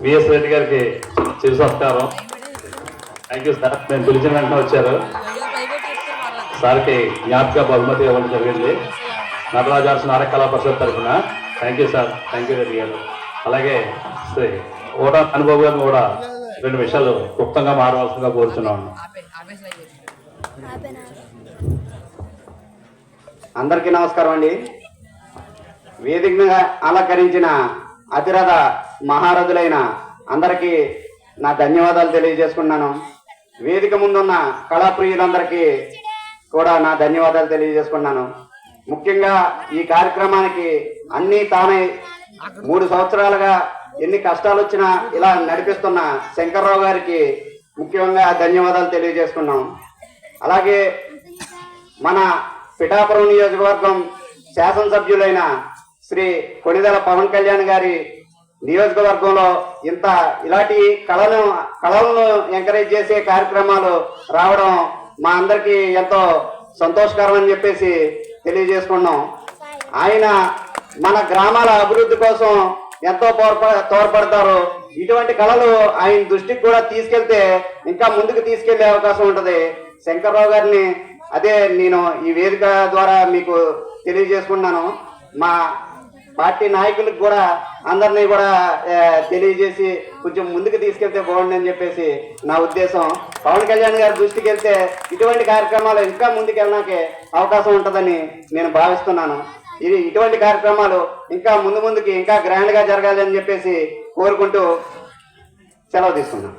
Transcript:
VS Reddy గారికి చిరు సత్కారం. Thank you sir. నేను పిలిచిన వెంటనే వచ్చారు. సార్కి జ్ఞాపిక బహుమతి ఇవ్వడం జరిగింది నటరాజ నాటక కళా పరిషత్ తరఫున. Thank you sir. Thank you Reddy గారు. అలాగే శ్రీ ఓటా అనుభవ్ గారిని కూడా 2 విషయాలు క్లుప్తంగా మారవలసిందిగా కోరుతున్నాను. అందరికీ నమస్కారం అండి. వేదికగా అలంకరించిన అతిరథ మహారథులైన అందరికీ నా ధన్యవాదాలు తెలియజేసుకున్నాను. వేదిక ముందున్న కళాప్రియులందరికీ కూడా నా ధన్యవాదాలు తెలియజేసుకున్నాను. ముఖ్యంగా ఈ కార్యక్రమానికి అన్నీ తానే 3 సంవత్సరాలుగా ఎన్ని కష్టాలు వచ్చినా ఇలా నడిపిస్తున్న శంకర్రావు గారికి ముఖ్యంగా ధన్యవాదాలు తెలియజేసుకున్నాం. అలాగే మన పిఠాపురం నియోజకవర్గం శాసనసభ్యులైన శ్రీ కొణిదెల పవన్ కళ్యాణ్ గారి నియోజకవర్గంలో ఇలాంటి కళలను ఎంకరేజ్ చేసే కార్యక్రమాలు రావడం మా అందరికీ ఎంతో సంతోషకరం అని చెప్పేసి తెలియజేసుకున్నాం. ఆయన మన గ్రామాల అభివృద్ధి కోసం ఎంతో తోడ్పడతారు. ఇటువంటి కళలు ఆయన దృష్టికి కూడా తీసుకెళ్తే ఇంకా ముందుకు తీసుకెళ్లే అవకాశం ఉంటుంది. శంకర్రావు గారిని అదే నేను ఈ వేదిక ద్వారా మీకు తెలియజేసుకున్నాను. మా పార్టీ నాయకులకు కూడా అందరినీ కూడా తెలియజేసి కొంచెం ముందుకు తీసుకెళ్తే బాగుండని చెప్పేసి నా ఉద్దేశం. పవన్ కళ్యాణ్ గారి దృష్టికి వెళ్తే ఇటువంటి కార్యక్రమాలు ఇంకా ముందుకు వెళ్ళడానికి అవకాశం ఉంటుందని నేను భావిస్తున్నాను. ఇటువంటి కార్యక్రమాలు ఇంకా ముందుకి ఇంకా గ్రాండ్ గా జరగాలి అని చెప్పేసి కోరుకుంటూ సెలవు తీసుకున్నాను.